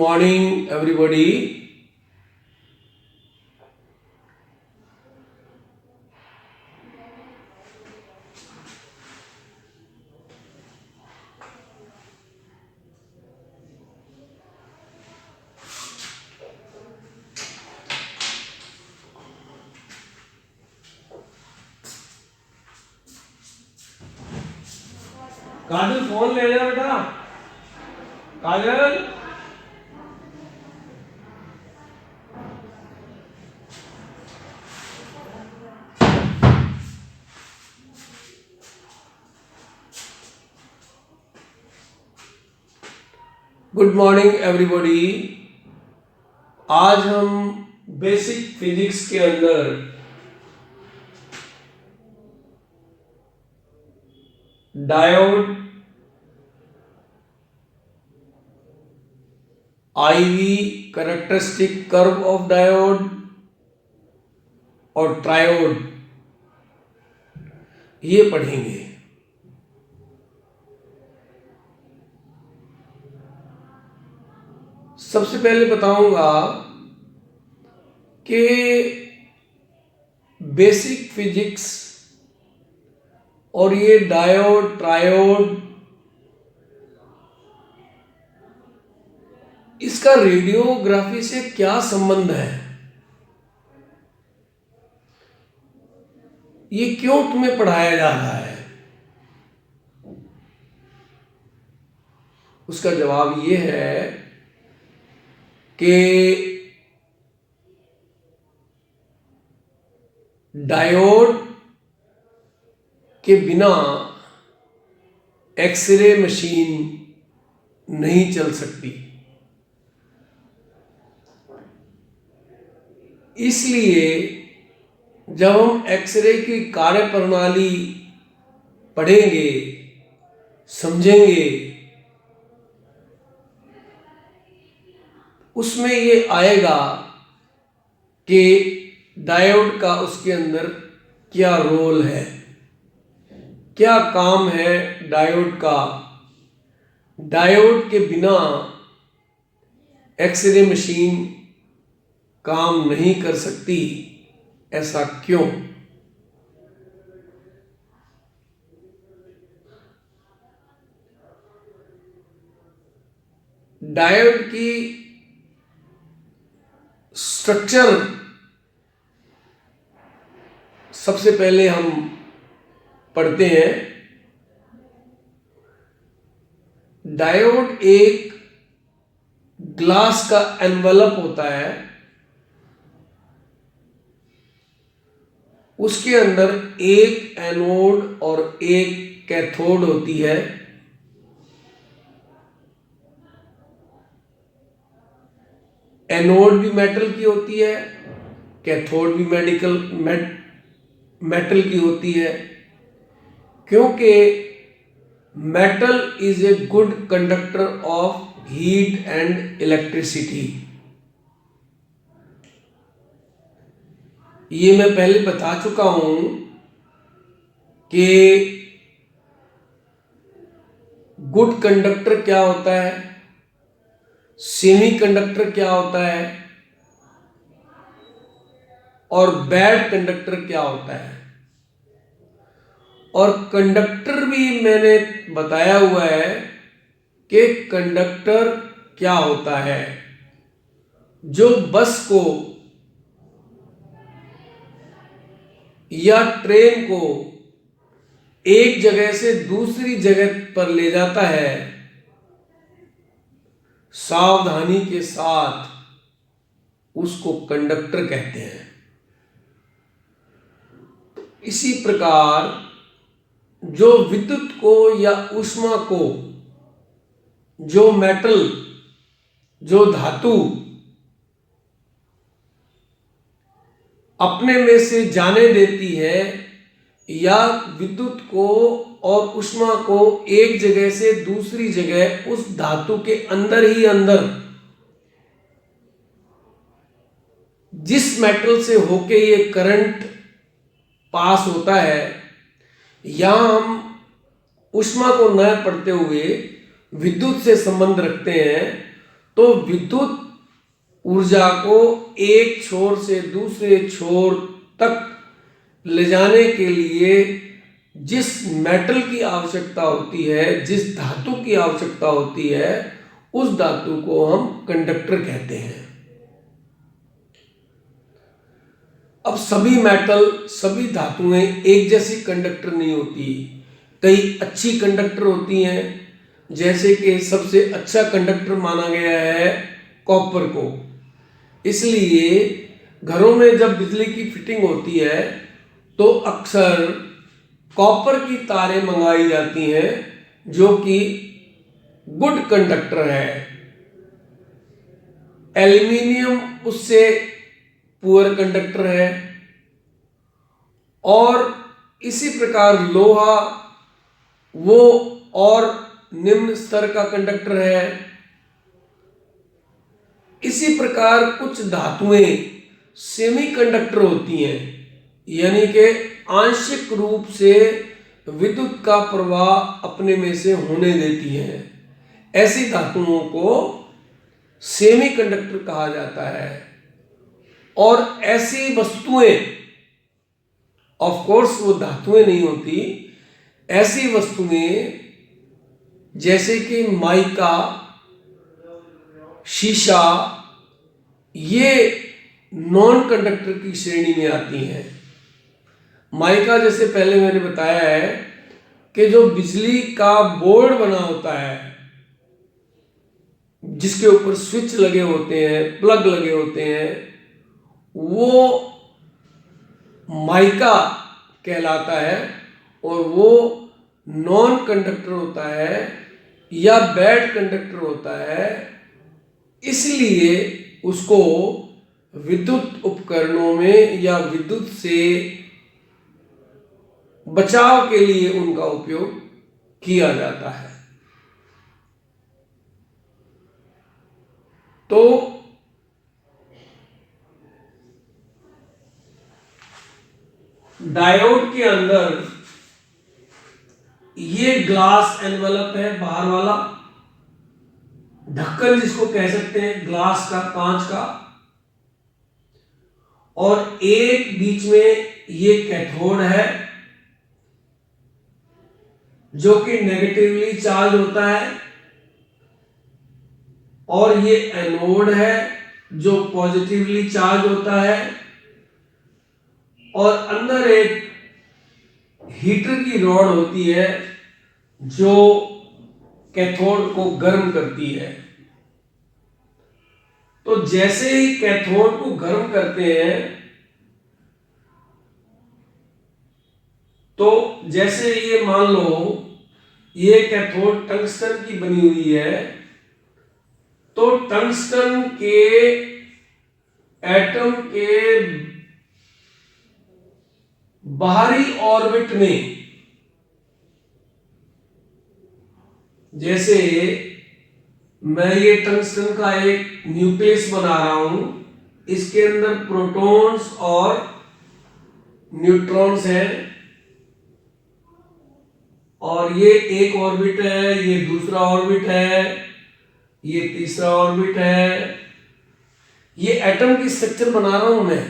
morning, everybody. काजल phone ले जा बेटा। Kajal good morning everybody. आज हम बेसिक फिजिक्स के अंदर diode, IV, characteristic curve of diode और ट्रायोड ये पढ़ेंगे। सबसे पहले बताऊंगा कि बेसिक फिजिक्स और ये डायोड, ट्रायोड, इसका रेडियोग्राफी से क्या संबंध है, ये क्यों तुम्हें पढ़ाया जा रहा है। उसका जवाब ये है कि डायोड के बिना एक्सरे मशीन नहीं चल सकती। इसलिए जब हम एक्सरे की कार्यप्रणाली पढ़ेंगे, समझेंगे, उसमें ये आएगा कि डायोड का उसके अंदर क्या रोल है, क्या काम है डायोड का। डायोड के बिना एक्सरे मशीन काम नहीं कर सकती, ऐसा क्यों। डायोड की स्ट्रक्चर सबसे पहले हम पढ़ते हैं। डायोड एक ग्लास का एनवलप होता है, उसके अंदर एक एनोड और एक कैथोड होती है। एनोड भी मेटल की होती है, कैथोड भी मेटल की होती है, क्योंकि metal is a good conductor of heat and electricity. ये मैं पहले बता चुका हूं कि गुड कंडक्टर क्या होता है, सेमी कंडक्टर क्या होता है और बैड कंडक्टर क्या होता है। और कंडक्टर भी मैंने बताया हुआ है कि कंडक्टर क्या होता है, जो बस को या ट्रेन को एक जगह से दूसरी जगह पर ले जाता है, सावधानी के साथ, उसको कंडक्टर कहते हैं। इसी प्रकार जो विद्युत को या ऊष्मा को, जो मेटल, जो धातु अपने में से जाने देती है, या विद्युत को और ऊष्मा को एक जगह से दूसरी जगह उस धातु के अंदर ही अंदर जिस मेटल से होके ये करंट पास होता है, यहां हम ऊष्मा को न पढ़ते हुए विद्युत से संबंध रखते हैं, तो विद्युत ऊर्जा को एक छोर से दूसरे छोर तक ले जाने के लिए जिस मेटल की आवश्यकता होती है, जिस धातु की आवश्यकता होती है, उस धातु को हम कंडक्टर कहते हैं। अब सभी मेटल, सभी धातुएं एक जैसी कंडक्टर नहीं होती। कई अच्छी कंडक्टर होती हैं, जैसे कि सबसे अच्छा कंडक्टर माना गया है कॉपर को। इसलिए घरों में जब बिजली की फिटिंग होती है तो अक्सर कॉपर की तारें मंगाई जाती हैं, जो कि गुड कंडक्टर है। एल्युमिनियम उससे पुअर कंडक्टर है, और इसी प्रकार लोहा वो और निम्न स्तर का कंडक्टर है। इसी प्रकार कुछ धातुएं सेमी कंडक्टर होती हैं, यानी कि आंशिक रूप से विद्युत का प्रवाह अपने में से होने देती हैं। ऐसी धातुओं को सेमी कंडक्टर कहा जाता है। और ऐसी वस्तुएं, ऑफ कोर्स वो धातुएं नहीं होती, ऐसी वस्तुएं जैसे कि माइका, शीशा, ये नॉन कंडक्टर की श्रेणी में आती हैं। माइका, जैसे पहले मैंने बताया है कि जो बिजली का बोर्ड बना होता है, जिसके ऊपर स्विच लगे होते हैं, प्लग लगे होते हैं, वो माइका कहलाता है। और वो नॉन कंडक्टर होता है या बैड कंडक्टर होता है, इसलिए उसको विद्युत उपकरणों में या विद्युत से बचाव के लिए उनका उपयोग किया जाता है। तो डायोड के अंदर ये ग्लास एनवलप है, बाहर वाला ढक्कन जिसको कह सकते हैं, ग्लास का, कांच का, और एक बीच में ये कैथोड है जो कि नेगेटिवली चार्ज होता है, और ये एनोड है जो पॉजिटिवली चार्ज होता है, और अंदर एक हीटर की रॉड होती है जो कैथोड को गर्म करती है। तो जैसे ही कैथोड को गर्म करते हैं, तो जैसे ये मान लो ये कैथोड टंगस्टन की बनी हुई है, तो टंगस्टन के एटम के बाहरी ऑर्बिट में, जैसे मैं ये टंगस्टन का एक न्यूक्लियस बना रहा हूं, इसके अंदर प्रोटॉन्स और न्यूट्रॉन्स हैं, और ये एक ऑर्बिट है, ये दूसरा ऑर्बिट है, ये तीसरा ऑर्बिट है। ये एटम की स्ट्रक्चर बना रहा हूं मैं।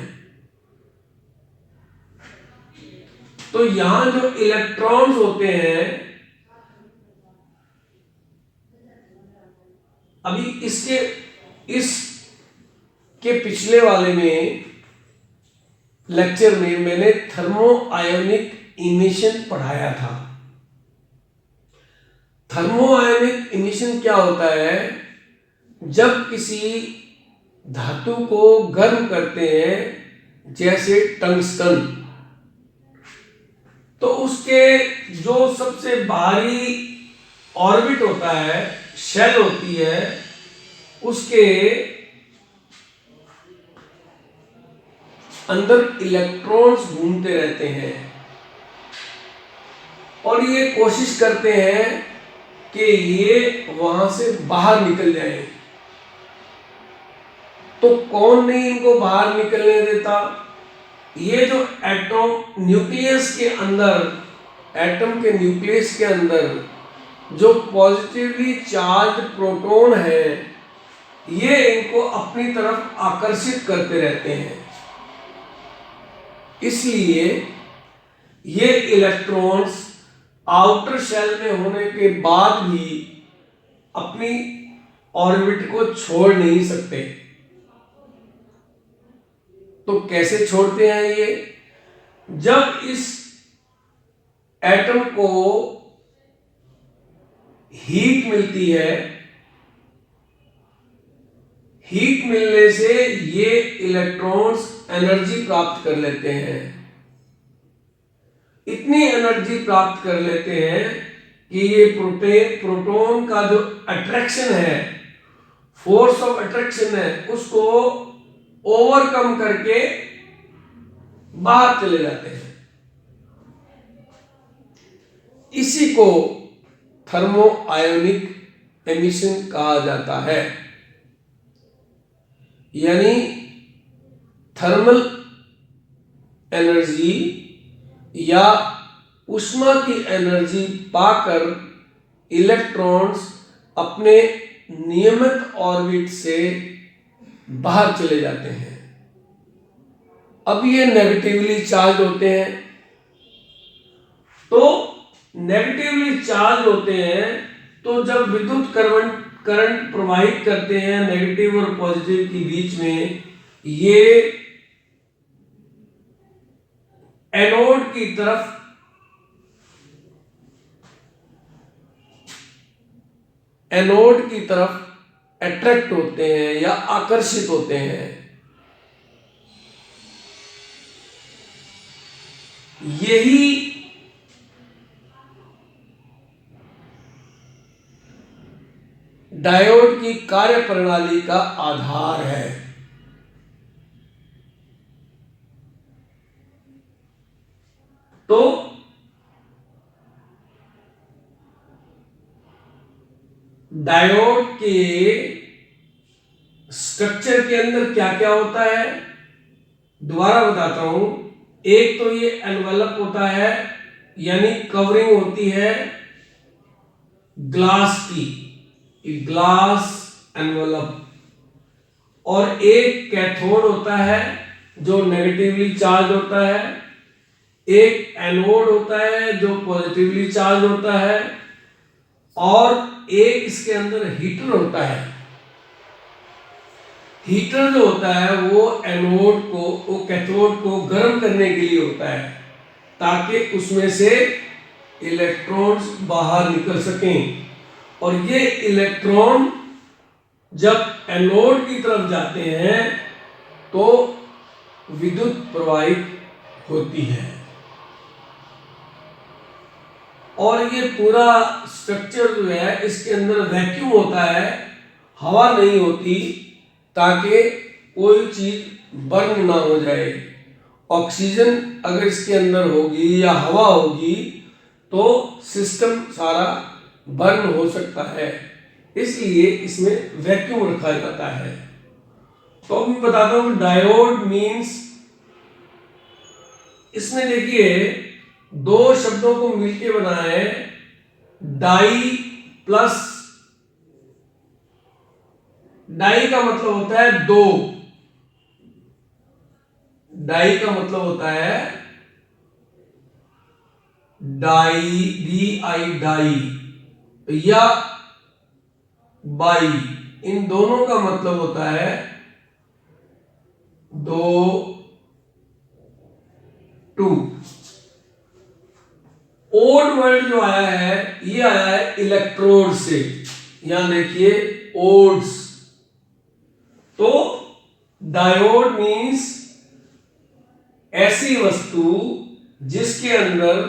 तो यहां जो इलेक्ट्रॉन्स होते हैं, अभी इसके पिछले वाले में लेक्चर में मैंने थर्मो आयोनिक इमिशन पढ़ाया था। थर्मो आयोनिक इमिशन क्या होता है? जब किसी धातु को गर्म करते हैं, जैसे टंगस्टन, तो उसके जो सबसे बाहरी ऑर्बिट होता है, शेल होती है, उसके अंदर इलेक्ट्रॉन्स घूमते रहते हैं और ये कोशिश करते हैं कि ये वहां से बाहर निकल जाए। तो कौन नहीं इनको बाहर निकलने देता? ये जो एटम न्यूक्लियस के अंदर, एटम के न्यूक्लियस के अंदर जो पॉजिटिवली चार्ज प्रोटॉन है, ये इनको अपनी तरफ आकर्षित करते रहते हैं। इसलिए ये इलेक्ट्रॉन्स आउटर शेल में होने के बाद भी अपनी ऑर्बिट को छोड़ नहीं सकते। तो कैसे छोड़ते हैं ये? जब इस एटम को हीट मिलती है, हीट मिलने से ये इलेक्ट्रॉन्स एनर्जी प्राप्त कर लेते हैं। इतनी एनर्जी प्राप्त कर लेते हैं कि ये प्रोटॉन का जो अट्रैक्शन है, फोर्स ऑफ अट्रैक्शन है, उसको ओवरकम करके बाहर चले जाते हैं। इसी को थर्मो आयोनिक एमिशन कहा जाता है। यानी थर्मल एनर्जी या ऊष्मा की एनर्जी पाकर इलेक्ट्रॉन्स अपने नियमित ऑर्बिट से बाहर चले जाते हैं। अब ये नेगेटिवली चार्ज होते हैं। तो नेगेटिवली चार्ज होते हैं तो जब विद्युत करंट प्रवाहित करते हैं नेगेटिव और पॉजिटिव के बीच में, ये एनोड की तरफ अट्रैक्ट होते हैं या आकर्षित होते हैं। यही डायोड की कार्यप्रणाली का आधार है। तो डायोड के स्ट्रक्चर के अंदर क्या क्या होता है, दोबारा बताता हूं। एक तो ये एनवेलप होता है, यानी कवरिंग होती है ग्लास की, ग्लास एनवेलप। और एक कैथोड होता है जो नेगेटिवली चार्ज होता है, एक एनोड होता है जो पॉजिटिवली चार्ज होता है, और एक इसके अंदर हीटर होता है। हीटर जो होता है वो एनोड को, वो कैथोड को गर्म करने के लिए होता है, ताकि उसमें से इलेक्ट्रॉन्स बाहर निकल सकें। और ये इलेक्ट्रॉन जब एनोड की तरफ जाते हैं तो विद्युत प्रवाहित होती है। और ये पूरा स्ट्रक्चर जो है, इसके अंदर वैक्यूम होता है, हवा नहीं होती, ताकि कोई चीज बर्न ना हो जाए। ऑक्सीजन अगर इसके अंदर होगी या हवा होगी तो सिस्टम सारा बर्न हो सकता है, इसलिए इसमें वैक्यूम रखा जाता है। तो अब मैं बताता हूं डायोड मीन्स, इसमें देखिए दो शब्दों को मिलके बना है, डाई प्लस, डाई का मतलब होता है दो, डाई का मतलब होता है डाई, डी आई डाई, या बाई, इन दोनों का मतलब होता है दो, टू। ओड वर्ड जो आया है ये आया है इलेक्ट्रोड से, यहां देखिए ओड्स। तो डायोड मीन्स ऐसी वस्तु जिसके अंदर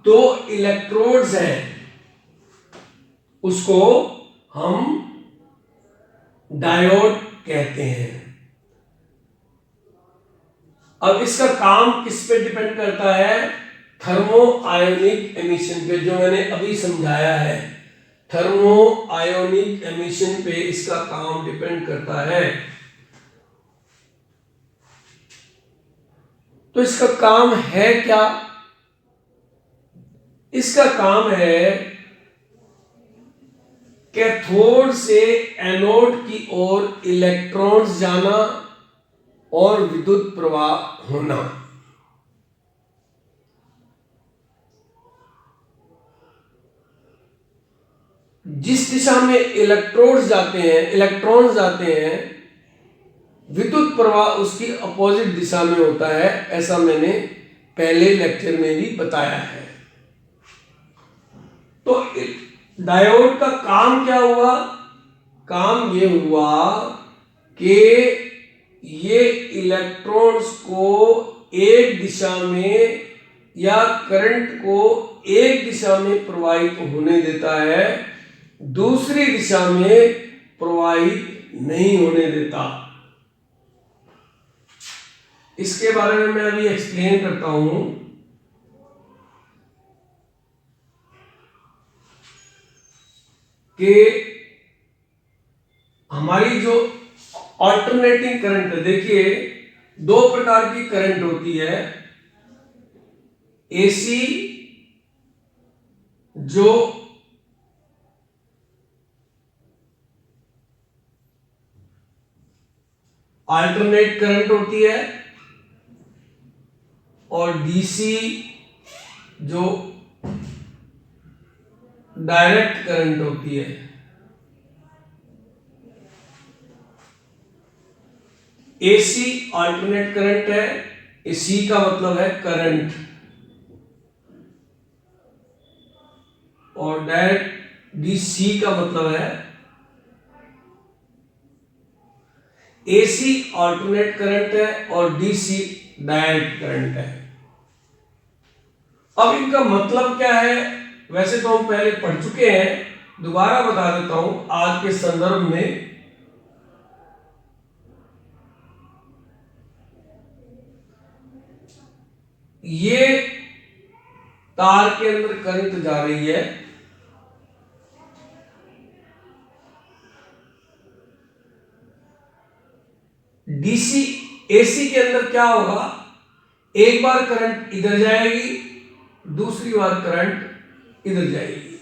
दो इलेक्ट्रोड्स हैं, उसको हम डायोड कहते हैं। अब इसका काम किस पे डिपेंड करता है? थर्मो आयोनिक एमिशन पे, जो मैंने अभी समझाया है। थर्मो आयोनिक एमिशन पे इसका काम डिपेंड करता है। तो इसका काम है क्या? इसका काम है कैथोड से एनोड की ओर इलेक्ट्रॉन्स जाना और विद्युत प्रवाह होना। जिस दिशा में इलेक्ट्रॉन्स जाते हैं, विद्युत प्रवाह उसकी अपोजिट दिशा में होता है। ऐसा मैंने पहले लेक्चर में भी बताया है। तो डायोड का काम क्या हुआ? काम ये हुआ कि ये इलेक्ट्रॉन्स को एक दिशा में या करंट को एक दिशा में प्रवाहित होने देता है, दूसरी दिशा में प्रवाहित नहीं होने देता। इसके बारे में मैं अभी एक्सप्लेन करता हूं कि हमारी जो ऑल्टरनेटिंग करंट है, देखिए दो प्रकार की करंट होती है। एसी जो अल्टरनेट करंट होती है और डीसी जो डायरेक्ट करंट होती है। एसी अल्टरनेट करंट है, एसी का मतलब है करंट, और डायरेक्ट डीसी का मतलब है एसी अल्टरनेट करंट है और डीसी डायरेक्ट करंट है। अब इनका मतलब क्या है? वैसे तो हम पहले पढ़ चुके हैं, दोबारा बता देता हूं आज के संदर्भ में। ये तार के अंदर करंट जा रही है, डीसी एसी के अंदर क्या होगा? एक बार करंट इधर जाएगी, दूसरी बार करंट इधर जाएगी।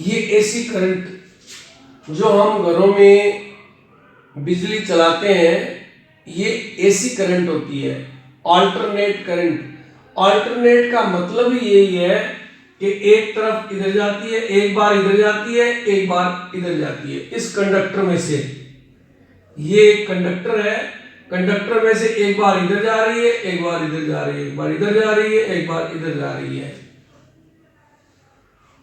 ये एसी करंट जो हम घरों में बिजली चलाते हैं, ये एसी करंट होती है, अल्टरनेट करंट। अल्टरनेट का मतलब ही यही है कि एक तरफ इधर जाती है, एक बार इधर जाती है, एक बार इधर जाती है। इस कंडक्टर में से, ये एक कंडक्टर है, कंडक्टर में से एक बार इधर जा रही है, एक बार इधर जा रही है, एक बार इधर जा रही है, एक बार इधर जा रही है।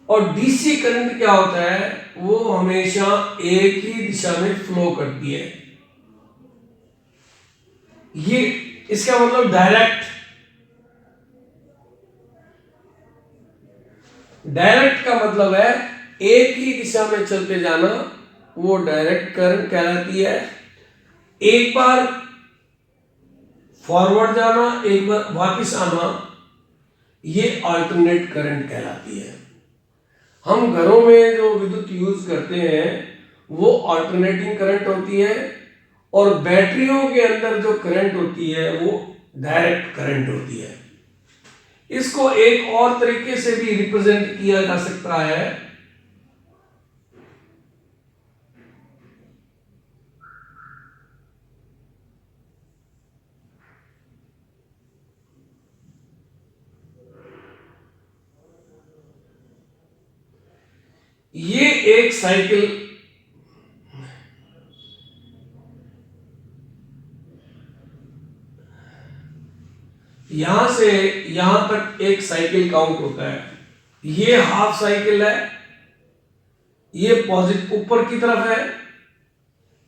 और डीसी करंट क्या होता है? वो हमेशा एक ही दिशा में फ्लो करती है। ये इसका मतलब डायरेक्ट का मतलब है एक ही दिशा में चलते जाना, वो डायरेक्ट करंट कहलाती है। एक बार फॉरवर्ड जाना, एक बार वापस आना, ये अल्टरनेट करंट कहलाती है। हम घरों में जो विद्युत यूज करते हैं वो अल्टरनेटिंग करंट होती है, और बैटरियों के अंदर जो करंट होती है वो डायरेक्ट करंट होती है। इसको एक और तरीके से भी रिप्रेजेंट किया जा सकता है। ये एक साइकिल यहां से यहां तक एक साइकिल काउंट होता है। ये हाफ साइकिल है, ये पॉजिटिव ऊपर की तरफ है,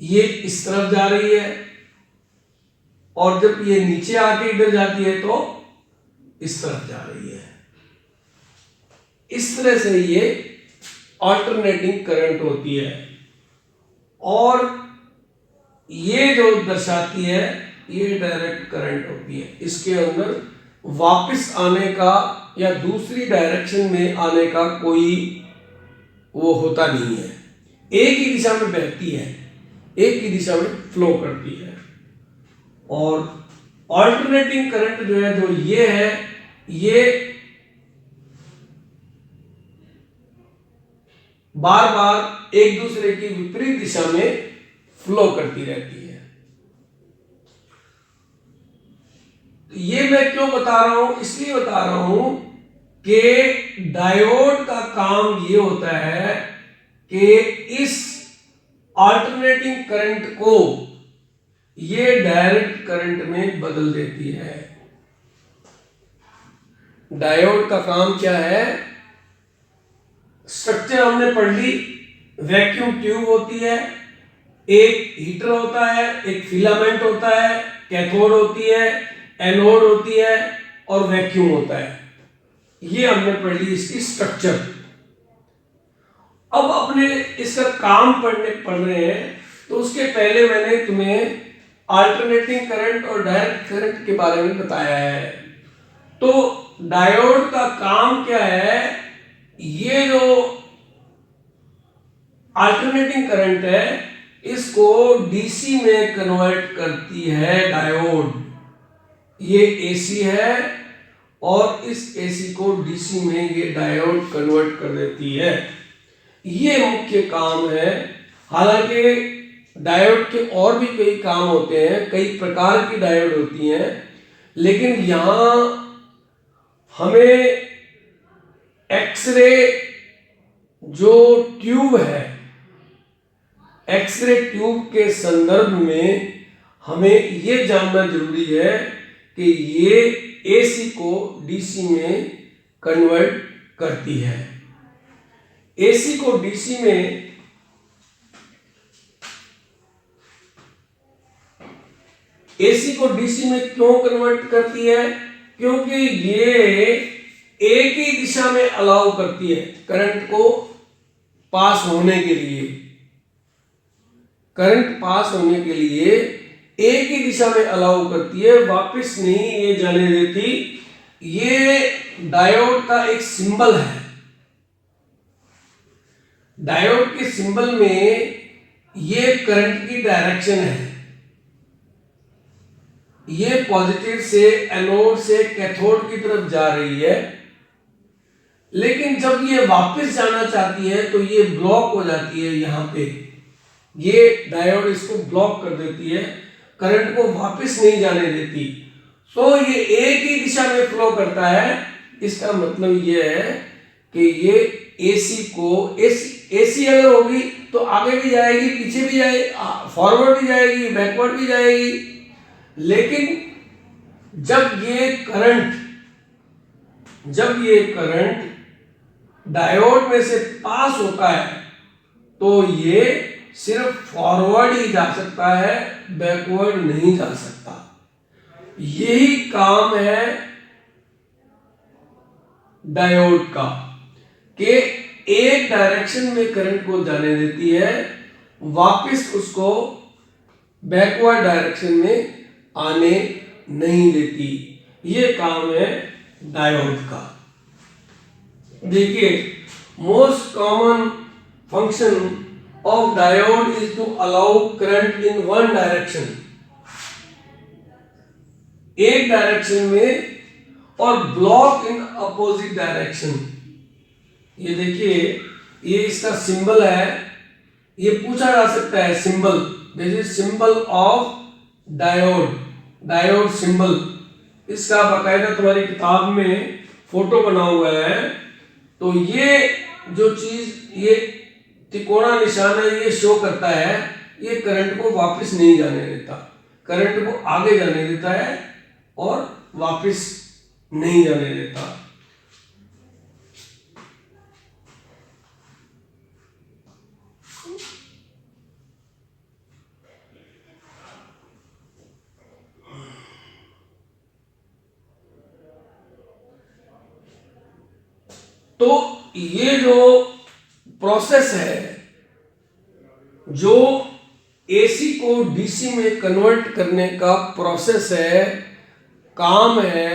ये इस तरफ जा रही है, और जब ये नीचे आके इधर जाती है तो इस तरफ जा रही है। इस तरह से ये अल्टरनेटिंग करंट होती है। और ये जो दर्शाती है ये डायरेक्ट करंट होती है। इसके अंदर वापस आने का या दूसरी डायरेक्शन में आने का कोई वो होता नहीं है, एक ही दिशा में बहती है, एक ही दिशा में फ्लो करती है। और अल्टरनेटिंग करंट जो है, जो ये है, ये बार बार एक दूसरे की विपरीत दिशा में फ्लो करती रहती है। तो ये मैं क्यों बता रहा हूं, इसलिए बता रहा हूं कि डायोड का काम ये होता है कि इस अल्टरनेटिंग करंट को ये डायरेक्ट करंट में बदल देती है। डायोड का काम क्या है? स्ट्रक्चर हमने पढ़ ली। वैक्यूम ट्यूब होती है, एक हीटर होता है, एक फिलामेंट होता है, कैथोड होती है, एनोड होती है और वैक्यूम होता है। ये हमने पढ़ ली इसकी स्ट्रक्चर। अब अपने इसका काम पढ़ रहे हैं, तो उसके पहले मैंने तुम्हें अल्टरनेटिंग करंट और डायरेक्ट करंट के बारे में बताया है। तो डायोड का काम क्या है? ये जो अल्टरनेटिंग करंट है इसको डीसी में कन्वर्ट करती है डायोड। ये एसी है और इस एसी को डीसी में ये डायोड कन्वर्ट कर देती है। ये मुख्य काम है। हालांकि डायोड के और भी कई काम होते हैं, कई प्रकार की डायोड होती हैं, लेकिन यहां हमें एक्सरे जो ट्यूब है, एक्सरे ट्यूब के संदर्भ में हमें ये जानना जरूरी है कि ये एसी को डीसी में कन्वर्ट करती है। एसी को डीसी में एसी को डीसी में क्यों कन्वर्ट करती है? क्योंकि ये एक ही दिशा में अलाउ करती है करंट को पास होने के लिए। करंट पास होने के लिए एक ही दिशा में अलाउ करती है, वापस नहीं ये जाने देती। ये डायोड का एक सिंबल है। डायोड के सिंबल में ये करंट की डायरेक्शन है। ये पॉजिटिव से एनोड से कैथोड की तरफ जा रही है, लेकिन जब ये वापस जाना चाहती है तो ये ब्लॉक हो जाती है। यहां पे ये डायोड इसको ब्लॉक कर देती है, करंट को वापस नहीं जाने देती। सो ये एक ही दिशा में फ्लो करता है। इसका मतलब ये है कि ये एसी को एसी अगर होगी तो आगे भी जाएगी, पीछे भी जाएगी, फॉरवर्ड भी जाएगी, बैकवर्ड भी जाएगी। लेकिन जब ये करंट डायोड में से पास होता है तो ये सिर्फ फॉरवर्ड ही जा सकता है, बैकवर्ड नहीं जा सकता। यही काम है डायोड का कि एक डायरेक्शन में करंट को जाने देती है, वापस उसको बैकवर्ड डायरेक्शन में आने नहीं देती। ये काम है डायोड का। देखिए, most common function of diode is to allow current in one direction, एक डायरेक्शन में, और ब्लॉक इन अपोजिट डायरेक्शन। ये देखिए, ये इसका सिंबल है। ये पूछा जा सकता है symbol, this is symbol of diode, diode symbol. इसका बाकायदा तुम्हारी किताब में फोटो बना हुआ है। तो ये जो चीज, ये तिकोना निशान है, ये शो करता है ये करंट को वापस नहीं जाने देता, करंट को आगे जाने देता है और वापस नहीं जाने देता। तो ये जो प्रोसेस है, जो एसी को डीसी में कन्वर्ट करने का प्रोसेस है, काम है,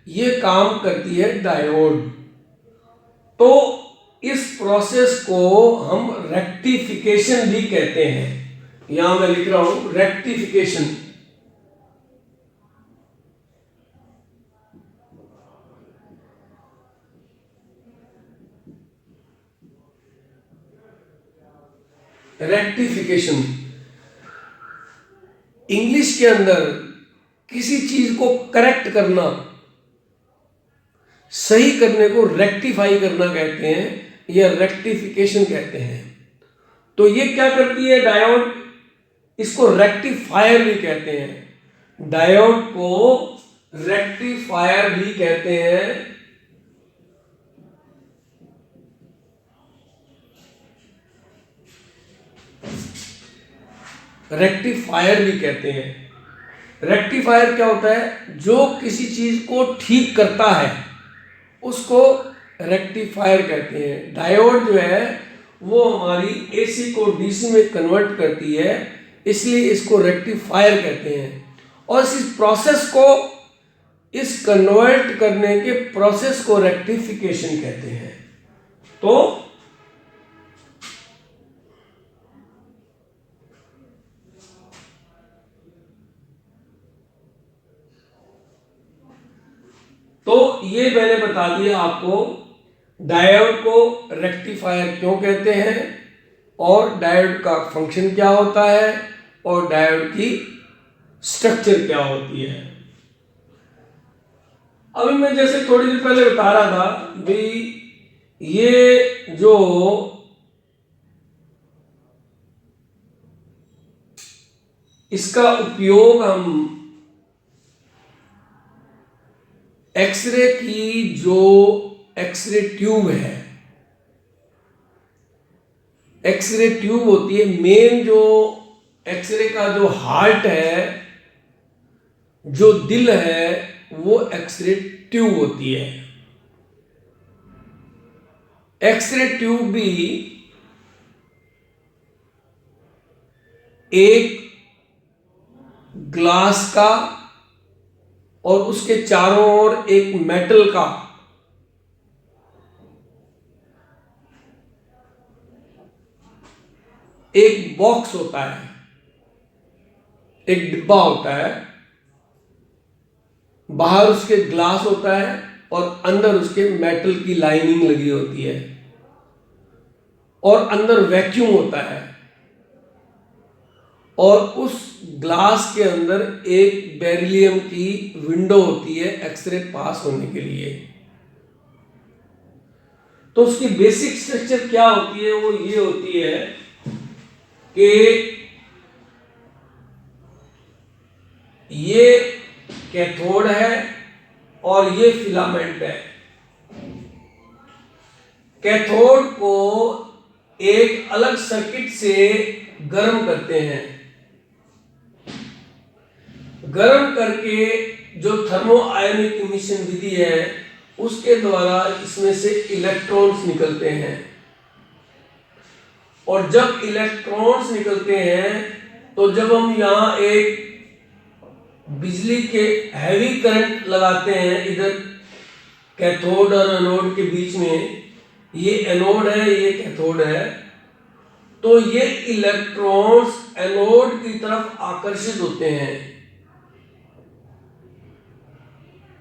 ये काम करती है डायोड। तो इस प्रोसेस को हम रेक्टिफिकेशन भी कहते हैं। यहां मैं लिख रहा हूं रेक्टिफिकेशन। रेक्टिफिकेशन। इंग्लिश के अंदर किसी चीज को करेक्ट करना, सही करने को रेक्टिफाई करना कहते हैं या रेक्टिफिकेशन कहते हैं। तो ये क्या करती है डायोड, इसको रेक्टिफायर भी कहते हैं, डायोड को रेक्टिफायर भी कहते हैं। रेक्टिफायर भी कहते हैं। रेक्टिफायर क्या होता है, जो किसी चीज को ठीक करता है उसको रेक्टिफायर कहते हैं। डायोड जो है वो हमारी एसी को डीसी में कन्वर्ट करती है, इसलिए इसको रेक्टिफायर कहते हैं। और इस प्रोसेस को, इस कन्वर्ट करने के प्रोसेस को रेक्टिफिकेशन कहते हैं। तो ये मैंने बता दिया आपको डायोड को रेक्टिफायर क्यों कहते हैं, और डायोड का फंक्शन क्या होता है, और डायोड की स्ट्रक्चर क्या होती है। अभी मैं जैसे थोड़ी देर पहले बता रहा था भाई, ये जो इसका उपयोग हम एक्सरे की, जो एक्सरे ट्यूब है, एक्सरे ट्यूब होती है, मेन जो एक्सरे का जो हार्ट है, जो दिल है, वो एक्सरे ट्यूब होती है। एक्सरे ट्यूब भी एक ग्लास का और उसके चारों ओर एक मेटल का एक बॉक्स होता है, एक डिब्बा होता है। बाहर उसके ग्लास होता है और अंदर उसके मेटल की लाइनिंग लगी होती है, और अंदर वैक्यूम होता है, और उस ग्लास के अंदर एक बेरिलियम की विंडो होती है एक्सरे पास होने के लिए। तो उसकी बेसिक स्ट्रक्चर क्या होती है, वो ये होती है कि ये कैथोड है और ये फिलामेंट है। कैथोड को एक अलग सर्किट से गर्म करते हैं, गर्म करके जो थर्मो आयनिक इमिशन विधि है उसके द्वारा इसमें से इलेक्ट्रॉन्स निकलते हैं। और जब इलेक्ट्रॉन्स निकलते हैं तो जब हम यहां एक बिजली के हैवी करंट लगाते हैं इधर कैथोड और एनोड के बीच में, ये एनोड है, ये कैथोड है, तो ये इलेक्ट्रॉन्स एनोड की तरफ आकर्षित होते हैं।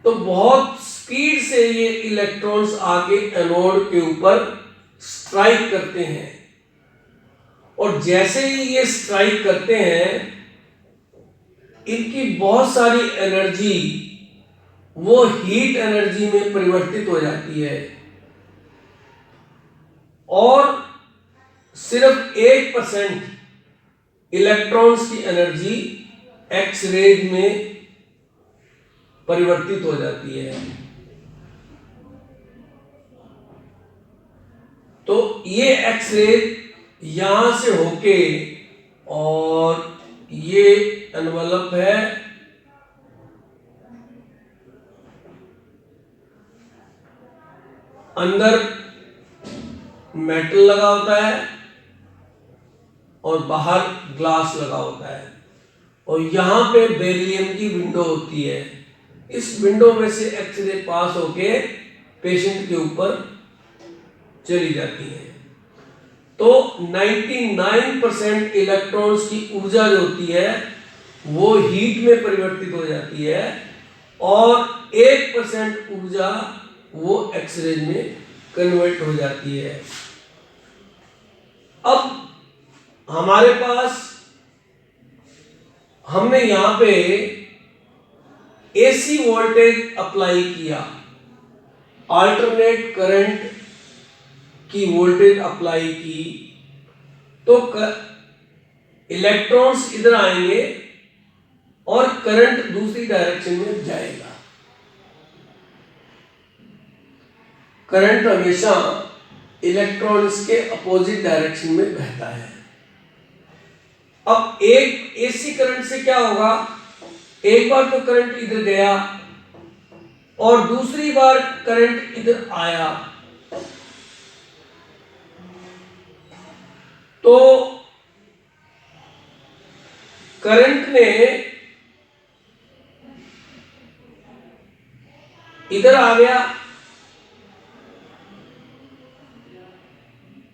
तो बहुत स्पीड से ये इलेक्ट्रॉन्स आके एनोड के ऊपर स्ट्राइक करते हैं, और जैसे ही ये स्ट्राइक करते हैं इनकी बहुत सारी एनर्जी वो हीट एनर्जी में परिवर्तित हो जाती है, और सिर्फ 1% इलेक्ट्रॉन्स की एनर्जी एक्स रेज में परिवर्तित हो जाती है। तो ये एक्स रे यहां से होके, और ये एनवलप है, अंदर मेटल लगा होता है और बाहर ग्लास लगा होता है, और यहां पे बेरिलियम की विंडो होती है। इस विंडो में से एक्सरे पास होके पेशेंट के ऊपर चली जाती है। तो 99% इलेक्ट्रॉन्स की ऊर्जा जो होती है वो हीट में परिवर्तित हो जाती है, और 1% ऊर्जा वो एक्सरे में कन्वर्ट हो जाती है। अब हमारे पास हमने यहां पे एसी वोल्टेज अप्लाई किया, अल्टरनेट करंट की वोल्टेज अप्लाई की, तो इलेक्ट्रॉन्स इधर आएंगे और करंट दूसरी डायरेक्शन में जाएगा। करंट हमेशा इलेक्ट्रॉन्स के अपोजिट डायरेक्शन में बहता है। अब एक एसी करंट से क्या होगा, एक बार तो करंट इधर गया और दूसरी बार करंट इधर आया, तो करंट ने इधर आ गया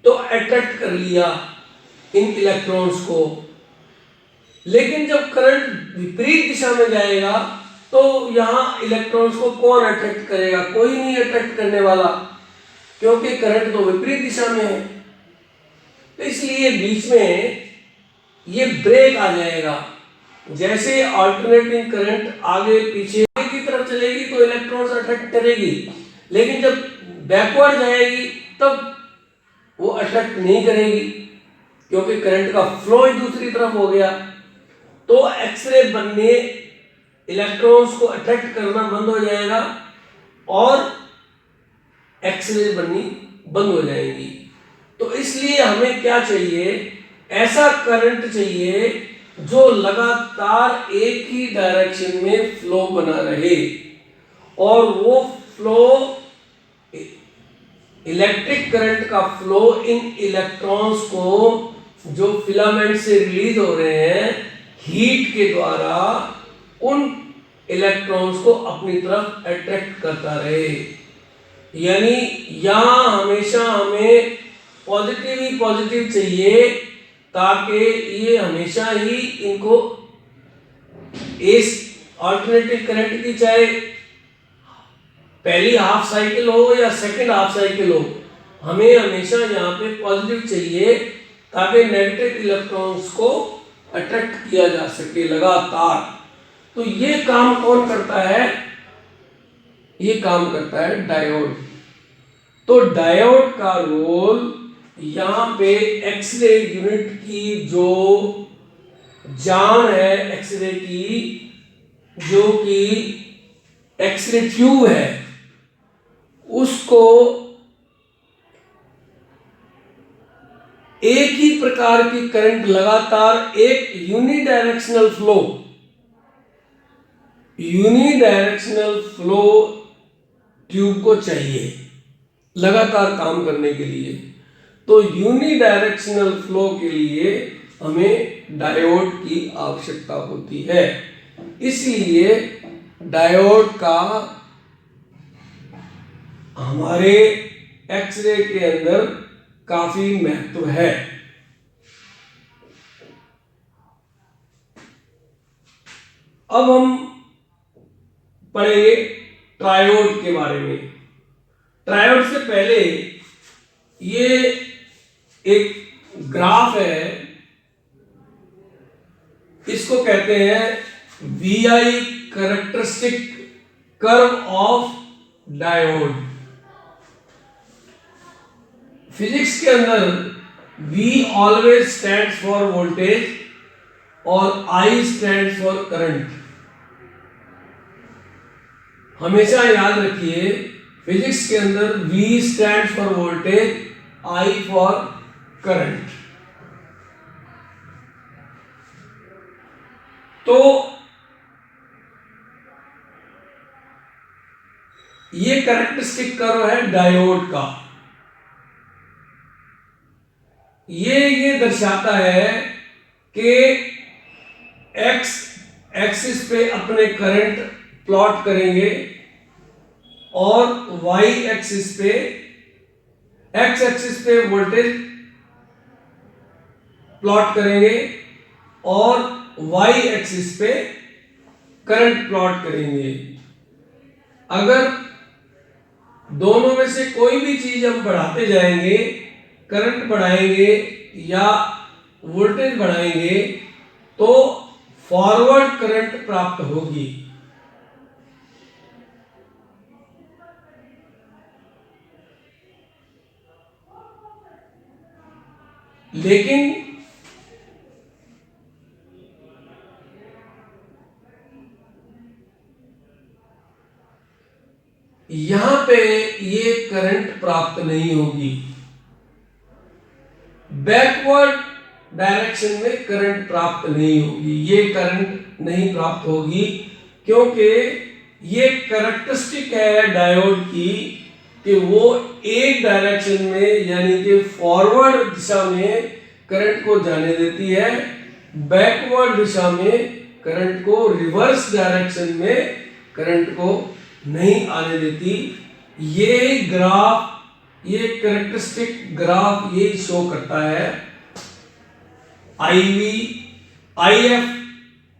तो अट्रैक्ट कर लिया इन इलेक्ट्रॉन्स को, लेकिन जब करंट विपरीत दिशा में जाएगा तो यहां इलेक्ट्रॉन्स को कौन अट्रैक्ट करेगा, कोई नहीं अट्रैक्ट करने वाला, क्योंकि करंट तो विपरीत दिशा में है। तो इसलिए बीच में ये ब्रेक आ जाएगा। जैसे अल्टरनेटिंग करंट आगे पीछे की तरफ चलेगी तो इलेक्ट्रॉन्स अट्रैक्ट करेगी, लेकिन जब बैकवर्ड जाएगी तब वो अट्रैक्ट नहीं करेगी, क्योंकि करंट का फ्लो ही दूसरी तरफ हो गया। तो एक्सरे बनने, इलेक्ट्रॉन्स को अट्रैक्ट करना बंद हो जाएगा और एक्सरे बननी बंद हो जाएगी। तो इसलिए हमें क्या चाहिए, ऐसा करंट चाहिए जो लगातार एक ही डायरेक्शन में फ्लो बना रहे, और वो फ्लो इलेक्ट्रिक करंट का फ्लो इन इलेक्ट्रॉन्स को जो फिलामेंट से रिलीज हो रहे हैं हीट के द्वारा, उन इलेक्ट्रॉन्स को अपनी तरफ अट्रैक्ट करता रहे। यानी यहां हमेशा हमें पॉजिटिव ही पॉजिटिव चाहिए, ताकि ये हमेशा ही इनको इस अल्टरनेटिव करंट की चाहे पहली हाफ साइकिल हो या सेकंड हाफ साइकिल हो, हमें हमेशा यहाँ पे पॉजिटिव चाहिए, ताकि नेगेटिव इलेक्ट्रॉन्स को अट्रैक्ट किया जा सके लगातार। तो ये काम कौन करता है, ये काम करता है डायोड। तो डायोड का रोल यहाँ पे एक्सरे यूनिट की जो जान है, एक्सरे की जो कि एक्सरे ट्यूब है, उसको एक ही प्रकार की करंट लगातार एक यूनिडायरेक्शनल फ्लो ट्यूब को चाहिए लगातार काम करने के लिए। तो यूनिडायरेक्शनल फ्लो के लिए हमें डायोड की आवश्यकता होती है। इसलिए डायोड का हमारे एक्सरे के अंदर काफी महत्व है। अब हम पढ़ेंगे ट्रायोड के बारे में। ट्रायोड से पहले ये एक ग्राफ है, इसको कहते हैं VI characteristic curve of diode. Physics के अंदर V always stands for voltage और I स्टैंड्स फॉर करंट। हमेशा याद रखिए, फिजिक्स के अंदर V stands for voltage, I for current. तो ये कैरेक्टरिस्टिक कर्व है डायोड का। ये दर्शाता है कि एक्स एक्सिस पे अपने करंट प्लॉट करेंगे और वाई एक्सिस पे, एक्स एक्सिस पे वोल्टेज प्लॉट करेंगे और वाई एक्सिस पे करंट प्लॉट करेंगे। अगर दोनों में से कोई भी चीज हम बढ़ाते जाएंगे, करंट बढ़ाएंगे या वोल्टेज बढ़ाएंगे तो फॉरवर्ड करंट प्राप्त होगी। लेकिन यहां पे ये करंट प्राप्त नहीं होगी। बैकवर्ड डायरेक्शन में करंट प्राप्त नहीं होगी, ये करंट नहीं प्राप्त होगी, क्योंकि ये कैरेक्टरिस्टिक है डायोड की कि वो एक डायरेक्शन में यानी कि फॉरवर्ड दिशा में करंट को जाने देती है, बैकवर्ड दिशा में करंट को, रिवर्स डायरेक्शन में करंट को नहीं आने देती। ये ग्राफ, ये कैरेक्टरिस्टिक ग्राफ ये शो करता है IV IF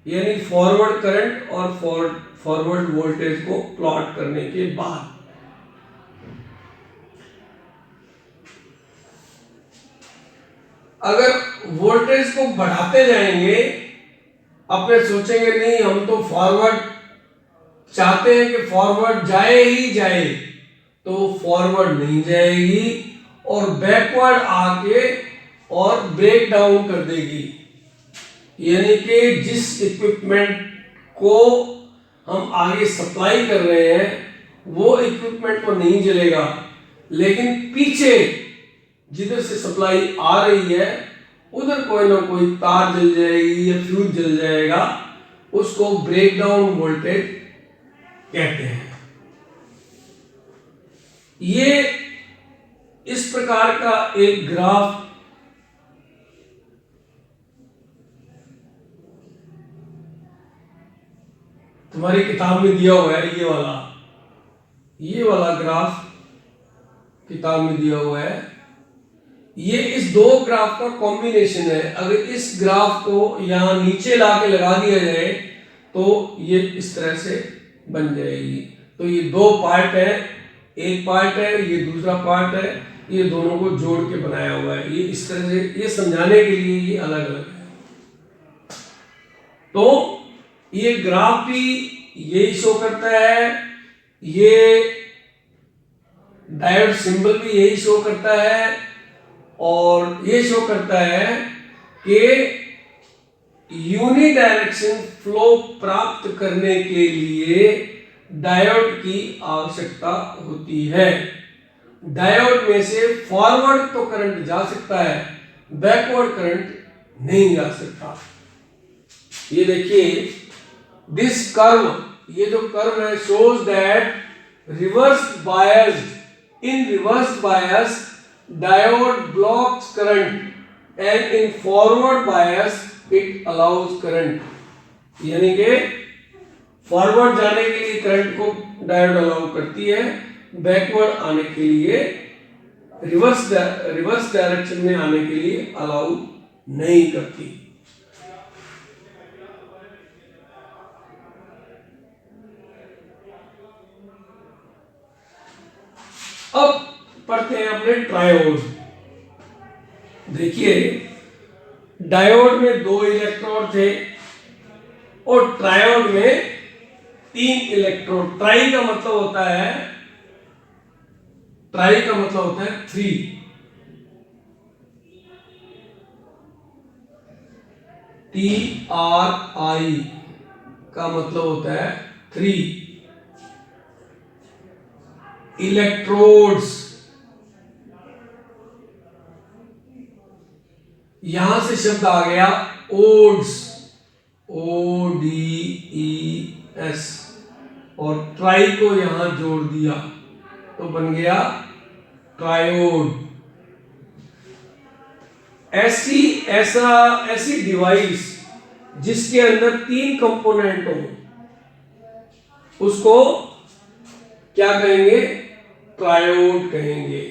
यानी फॉरवर्ड करंट और फॉरवर्ड वोल्टेज को प्लॉट करने के बाद। अगर वोल्टेज को बढ़ाते जाएंगे, अपने सोचेंगे नहीं हम तो फॉरवर्ड चाहते हैं कि फॉरवर्ड जाए ही जाए, तो फॉरवर्ड नहीं जाएगी और बैकवर्ड आके और ब्रेक डाउन कर देगी। यानी कि जिस इक्विपमेंट को हम आगे सप्लाई कर रहे हैं वो इक्विपमेंट तो नहीं जलेगा, लेकिन पीछे जिधर से सप्लाई आ रही है उधर कोई ना कोई तार जल जाएगी या फ्यूज जल जाएगा, उसको ब्रेक डाउन वोल्टेज कहते हैं। ये इस प्रकार का एक ग्राफ तुम्हारी किताब में दिया हुआ है, ये वाला ग्राफ किताब में दिया हुआ है। ये इस दो ग्राफ का कॉम्बिनेशन है। अगर इस ग्राफ को यहां नीचे लाके लगा दिया जाए तो ये इस तरह से बन जाएगी। तो ये दो पार्ट है, एक पार्ट है, ये दूसरा पार्ट है, ये दोनों को जोड़ के बनाया हुआ है। ये इस तरह से, ये समझाने के लिए ये अलग अलग है। तो ये ग्राफ भी यही शो करता है, ये डायोड सिंबल भी यही शो करता है, और ये शो करता है कि यूनि डायरेक्शन फ्लो प्राप्त करने के लिए डायोड की आवश्यकता होती है। डायोड में से फॉरवर्ड तो करंट जा सकता है, बैकवर्ड करंट नहीं जा सकता। ये देखिए, दिस कर्व, ये जो कर्व है, shows that reverse biased, in reverse bias diode blocks current and in forward bias it allows current. यानी कि फॉरवर्ड जाने के लिए करंट को डायोड अलाउ करती है, बैकवर्ड आने के लिए, रिवर्स डायरेक्शन में आने के लिए अलाउ नहीं करती। अब पढ़ते हैं अपने ट्रायोड। देखिए, डायोड में 2 इलेक्ट्रोड थे और ट्रायोड में 3 इलेक्ट्रोड। ट्राई का मतलब होता है 3। TRI का मतलब होता है 3 इलेक्ट्रोड्स। यहां से शब्द आ गया ओड्स, ODES, और ट्राई को यहां जोड़ दिया तो बन गया ट्रायोड। ऐसी डिवाइस जिसके अंदर 3 कंपोनेंट हो उसको क्या कहेंगे? ट्रायोड कहेंगे।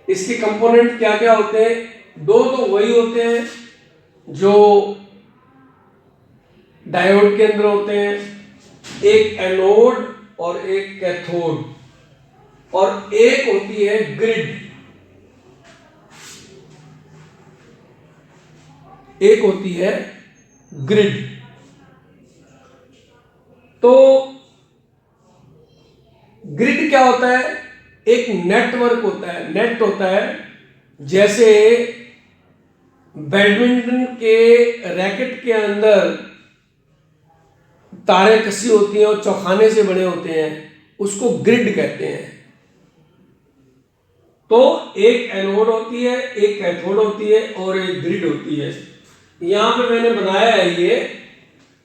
इसके कंपोनेंट क्या क्या होते हैं? 2 तो वही होते हैं जो डायोड के अंदर होते हैं, एक एनोड और एक कैथोड, और एक होती है ग्रिड। एक होती है ग्रिड। तो ग्रिड क्या होता है? एक नेटवर्क होता है, नेट होता है। जैसे बैडमिंटन के रैकेट के अंदर तारे कसी होती हैं और चौखाने से बने होते हैं, उसको ग्रिड कहते हैं। तो एक एनोड होती है, एक कैथोड होती है और एक ग्रिड होती है। यहां पे मैंने बनाया है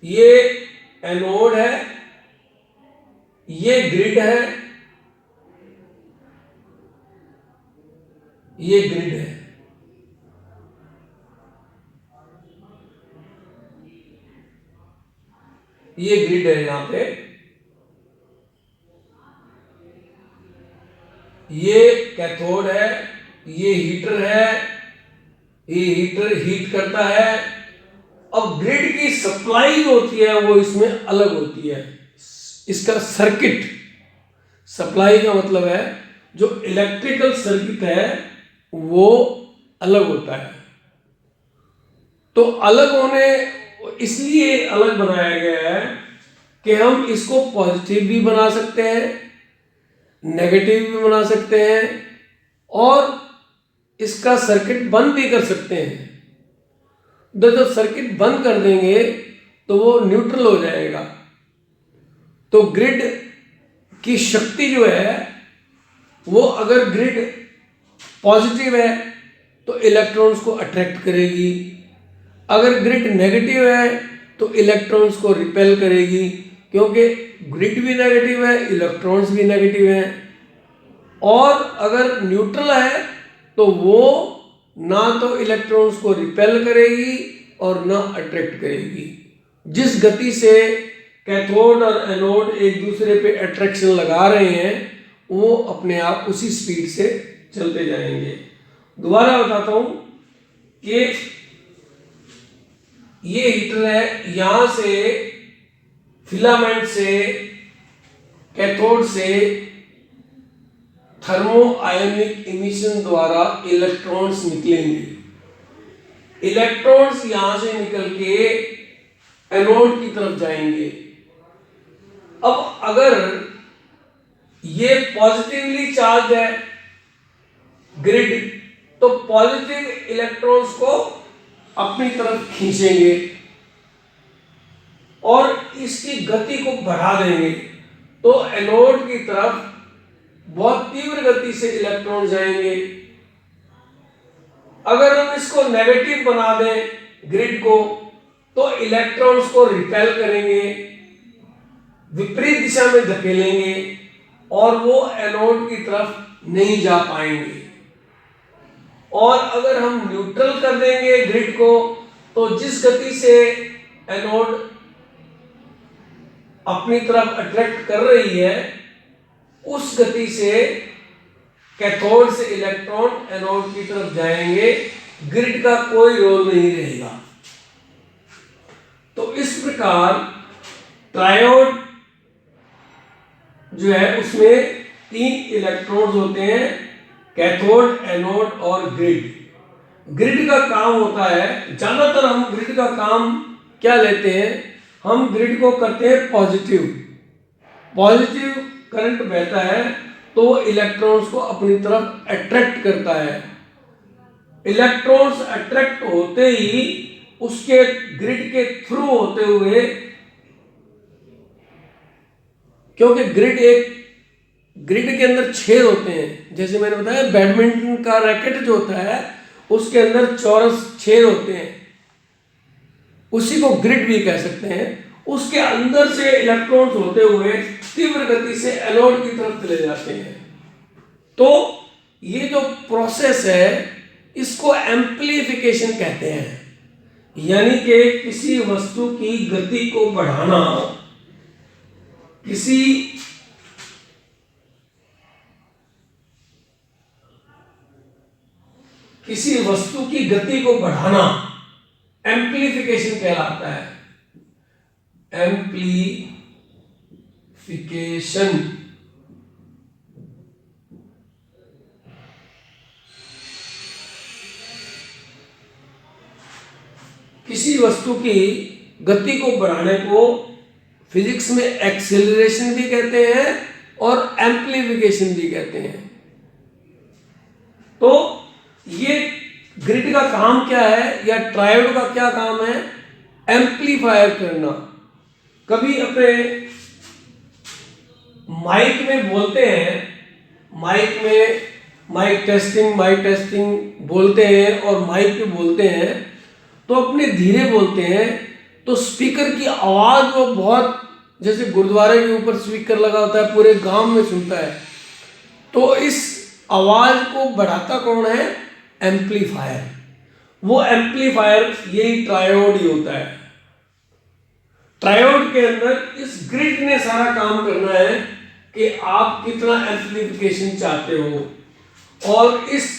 ये एनोड है, ये ग्रिड है, ये ग्रिड है। ये ग्रिड है। यहां पे ये कैथोड है, ये हीटर है, ये हीटर हीट करता है। अब ग्रिड की सप्लाई जो होती है वो इसमें अलग होती है। इसका सर्किट, सप्लाई का मतलब है जो इलेक्ट्रिकल सर्किट है वो अलग होता है। तो अलग होने इसलिए अलग बनाया गया है कि हम इसको पॉजिटिव भी बना सकते हैं, नेगेटिव भी बना सकते हैं और इसका सर्किट बंद भी कर सकते हैं। जब सर्किट बंद कर देंगे तो वो न्यूट्रल हो जाएगा। तो ग्रिड की शक्ति जो है वो, अगर ग्रिड पॉजिटिव है तो इलेक्ट्रॉन्स को अट्रैक्ट करेगी, अगर ग्रिड नेगेटिव है तो इलेक्ट्रॉन्स को रिपेल करेगी, क्योंकि ग्रिड भी नेगेटिव है, इलेक्ट्रॉन्स भी नेगेटिव हैं। और अगर न्यूट्रल है तो वो ना तो इलेक्ट्रॉन्स को रिपेल करेगी और ना अट्रैक्ट करेगी। जिस गति से कैथोड और एनोड एक दूसरे पे अट्रैक्शन लगा रहे हैं वो अपने आप उसी स्पीड से चलते जाएंगे। दोबारा बताता हूं कि ये हीटर है, यहां से फिलामेंट से, कैथोड से थर्मो आयोनिक इमिशन द्वारा इलेक्ट्रॉन्स निकलेंगे। इलेक्ट्रॉन्स यहां से निकल के एनोड की तरफ जाएंगे। अब अगर ये पॉजिटिवली चार्ज है ग्रिड, तो पॉजिटिव इलेक्ट्रॉन्स को अपनी तरफ खींचेंगे और इसकी गति को बढ़ा देंगे। तो एनोड की तरफ बहुत तीव्र गति से इलेक्ट्रॉन जाएंगे। अगर हम इसको नेगेटिव बना दें ग्रिड को, तो इलेक्ट्रॉन्स को रिपेल करेंगे, विपरीत दिशा में धकेलेंगे और वो एनोड की तरफ नहीं जा पाएंगे। और अगर हम न्यूट्रल कर देंगे ग्रिड को, तो जिस गति से एनोड अपनी तरफ अट्रैक्ट कर रही है उस गति से कैथोड से इलेक्ट्रॉन एनोड की तरफ जाएंगे, ग्रिड का कोई रोल नहीं रहेगा। तो इस प्रकार ट्रायोड जो है उसमें 3 इलेक्ट्रोड्स होते हैं, कैथोड, एनोड और ग्रिड। ग्रिड का काम होता है, ज्यादातर हम ग्रिड का काम क्या लेते हैं, हम ग्रिड को करते हैं पॉजिटिव करंट बहता है तो वो इलेक्ट्रॉन्स को अपनी तरफ अट्रैक्ट करता है। इलेक्ट्रॉन्स अट्रैक्ट होते ही उसके ग्रिड के थ्रू होते हुए, क्योंकि ग्रिड के अंदर छेद होते हैं, जैसे मैंने बताया बैडमिंटन का रैकेट जो होता है उसके अंदर चौरस छेद होते हैं, उसी को ग्रिड भी कह सकते हैं। उसके अंदर से इलेक्ट्रॉन्स होते हुए तीव्र गति से एनोड की तरफ चले जाते हैं। तो ये जो प्रोसेस है इसको एम्प्लीफिकेशन कहते हैं, यानी कि किसी वस्तु की गति को बढ़ाना, किसी वस्तु की गति को बढ़ाना एम्प्लीफिकेशन कहलाता है। एम्प्लीफिकेशन। वस्तु की गति को बढ़ाने को फिजिक्स में एक्सेलरेशन भी कहते हैं और एम्प्लीफिकेशन भी कहते हैं। तो ये ग्रिड का काम क्या है या ट्रायोड का क्या काम है? एम्प्लीफायर करना। कभी अपने माइक में बोलते हैं, माइक टेस्टिंग बोलते हैं और माइक पे बोलते हैं तो अपने धीरे बोलते हैं, तो स्पीकर की आवाज वो बहुत, जैसे गुरुद्वारे के ऊपर स्पीकर लगा होता है पूरे गांव में सुनता है, तो इस आवाज को बढ़ाता कौन है? एम्प्लीफायर। वो एम्प्लीफायर यही ट्रायोड ही होता है। ट्रायोड के अंदर इस ग्रिड ने सारा काम करना है कि आप कितना एम्प्लीफिकेशन चाहते हो, और इस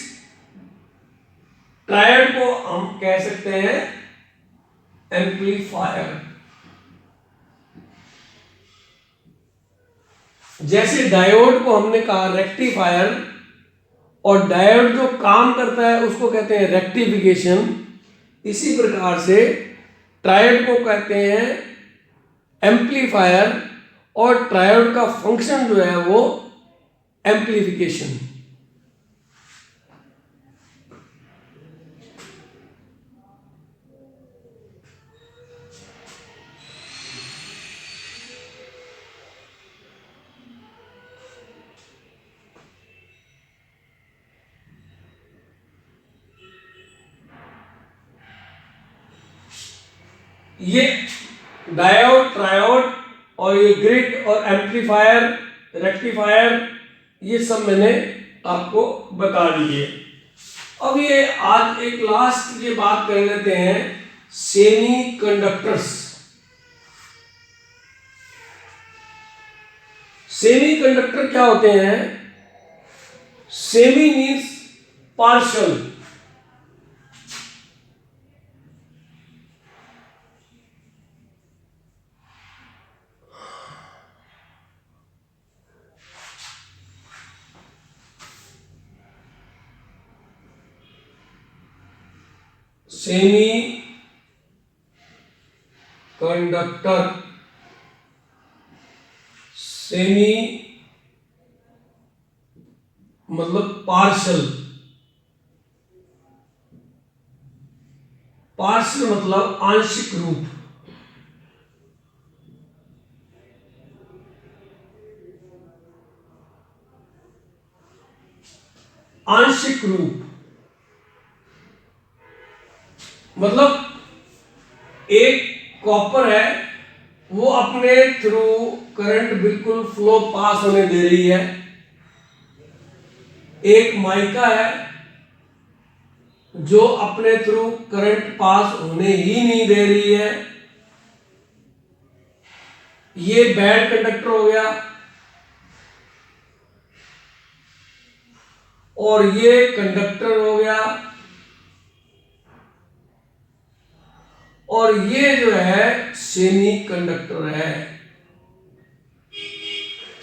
ट्रायोड को हम कह सकते हैं एम्प्लीफायर। जैसे डायोड को हमने कहा रेक्टिफायर, और डायोड जो काम करता है उसको कहते हैं रेक्टिफिकेशन, इसी प्रकार से ट्रायोड को कहते हैं एम्प्लीफायर, और ट्रायोड का फंक्शन जो है वो एम्प्लीफिकेशन। ये डायोड, ट्रायोड और ये ग्रिड और एम्प्लीफायर, रेक्टिफायर, ये सब मैंने आपको बता दिए। अब ये आज एक लास्ट ये बात कर लेते हैं सेमी कंडक्टर्स। सेमी कंडक्टर क्या होते हैं? Semi means partial, semi conductor, semi मतलब पार्शल, पार्शल मतलब आंशिक रूप। आंशिक रूप मतलब एक कॉपर है, वो अपने थ्रू करंट बिल्कुल फ्लो पास होने दे रही है। एक माइका है जो अपने थ्रू करंट पास होने ही नहीं दे रही है। ये बैड कंडक्टर हो गया, और ये कंडक्टर हो गया, और ये जो है सेमी कंडक्टर है।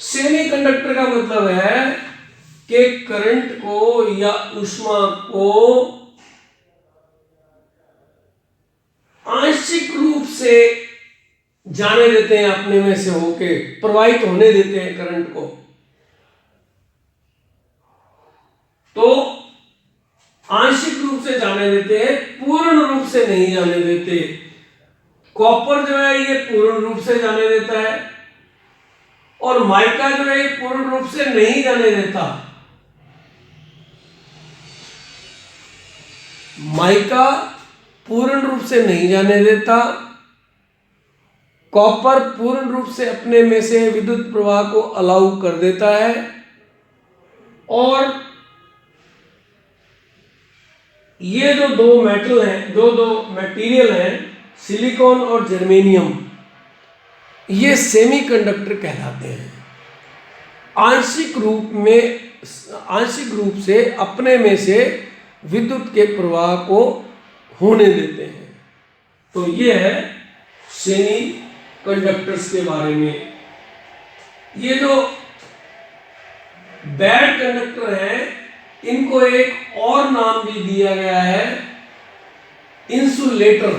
सेमी कंडक्टर का मतलब है कि करंट को या ऊष्मा को आंशिक रूप से जाने देते हैं, अपने में से होके प्रवाहित होने देते हैं करंट को। तो आंशिक रूप से जाने देते हैं, पूर्ण रूप से नहीं जाने देते। कॉपर जो है ये पूर्ण रूप से जाने देता है, और माइका जो है ये पूर्ण रूप से नहीं जाने देता। माइका पूर्ण रूप से नहीं जाने देता, कॉपर पूर्ण रूप से अपने में से विद्युत प्रवाह को अलाउ कर देता है, और ये जो दो मेटल हैं, दो मटेरियल हैं, सिलिकॉन और जर्मेनियम, ये सेमीकंडक्टर कहलाते हैं। आंशिक रूप से अपने में से विद्युत के प्रवाह को होने देते हैं। तो ये है सेमी कंडक्टर्स के बारे में। ये जो बैड कंडक्टर है, इनको एक और नाम भी दिया गया है, इंसुलेटर।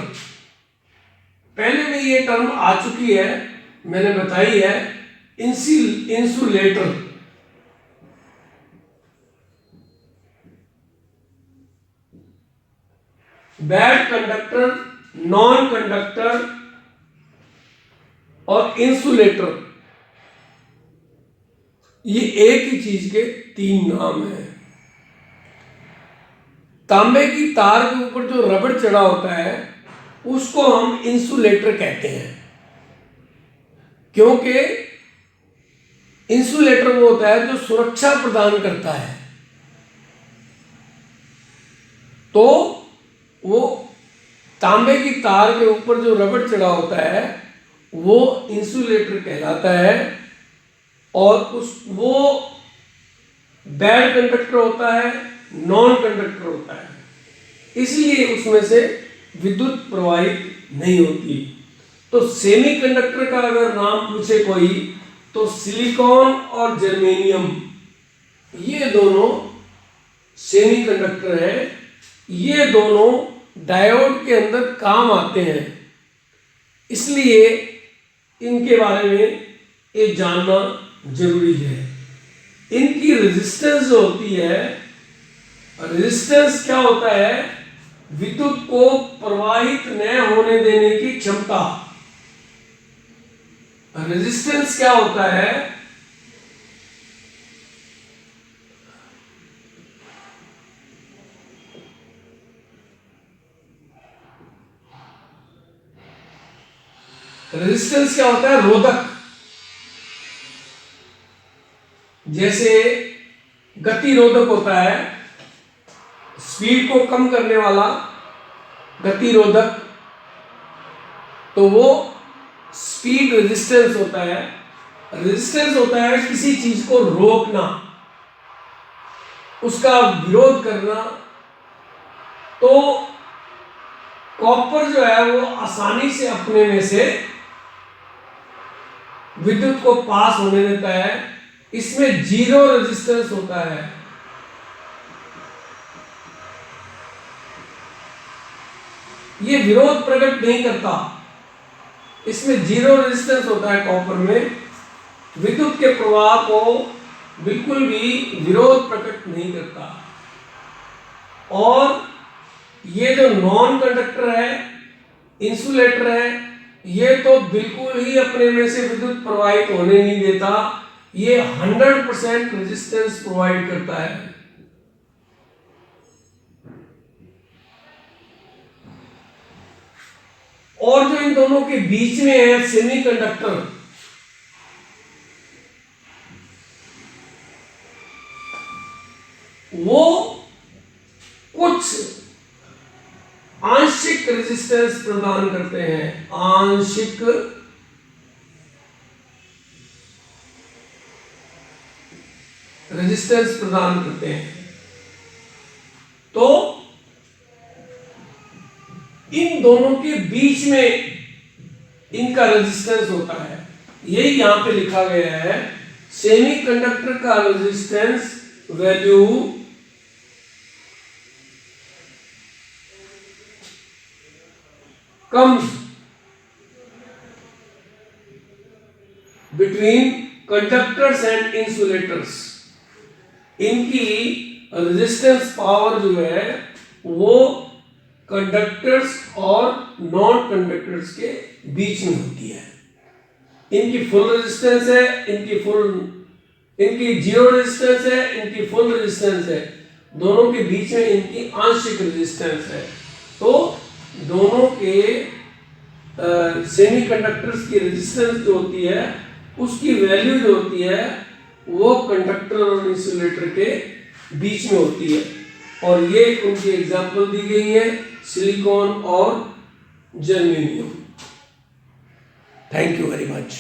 पहले में ये टर्म आ चुकी है, मैंने बताई है, insulator. Bad conductor, non conductor और इंसुलेटर, ये एक ही चीज के तीन नाम हैं। तांबे की तार के ऊपर जो रबड़ चढ़ा होता है उसको हम इंसुलेटर कहते हैं, क्योंकि इंसुलेटर वो होता है जो सुरक्षा प्रदान करता है। तो वो तांबे की तार के ऊपर जो रबड़ चढ़ा होता है वो इंसुलेटर कहलाता है, और वो बैड कंडक्टर होता है, नॉन कंडक्टर होता है, इसलिए उसमें से विद्युत प्रवाहित नहीं होती। तो सेमीकंडक्टर का अगर नाम पूछे कोई तो सिलिकॉन और जर्मेनियम, ये दोनों सेमीकंडक्टर हैं। ये दोनों डायोड के अंदर काम आते हैं, इसलिए इनके बारे में ये जानना जरूरी है। इनकी रेजिस्टेंस जो होती है, रेजिस्टेंस क्या होता है? विद्युत को प्रवाहित न होने देने की क्षमता। रेजिस्टेंस क्या होता है? रेजिस्टेंस क्या होता है? रोधक। जैसे गतिरोधक होता है, स्पीड को कम करने वाला गतिरोधक, तो वो स्पीड रेजिस्टेंस होता है। रेजिस्टेंस होता है किसी चीज को रोकना, उसका विरोध करना। तो कॉपर जो है वो आसानी से अपने में से विद्युत को पास होने देता है, इसमें जीरो रेजिस्टेंस होता है। ये विरोध प्रकट नहीं करता, इसमें जीरो रेजिस्टेंस होता है कॉपर में, विद्युत के प्रवाह को बिल्कुल भी विरोध प्रकट नहीं करता। और ये जो नॉन कंडक्टर है, इंसुलेटर है, ये तो बिल्कुल ही अपने में से विद्युत प्रवाहित होने नहीं देता, ये 100% रेजिस्टेंस प्रोवाइड करता है। और जो इन दोनों के बीच में है सेमीकंडक्टर, वो कुछ आंशिक रेजिस्टेंस प्रदान करते हैं, आंशिक रेजिस्टेंस प्रदान करते हैं। तो इन दोनों के बीच में इनका रेजिस्टेंस होता है, यही यहां पे लिखा गया है। सेमीकंडक्टर का resistance value comes between conductors and insulators। इनकी रेजिस्टेंस पावर जो है वो कंडक्टर्स और नॉन कंडक्टर्स के बीच में होती है। इनकी फुल रेजिस्टेंस है, इनकी जीरो रेजिस्टेंस है, इनकी फुल रेजिस्टेंस है, दोनों के बीच में इनकी आंशिक रेजिस्टेंस है। तो दोनों के सेमीकंडक्टर्स की रेजिस्टेंस जो होती है उसकी वैल्यू जो होती है वो कंडक्टर और इंसुलेटर के बीच में होती है। और ये उनकी एग्जांपल दी गई है, सिलिकॉन और germanium. Thank you very much.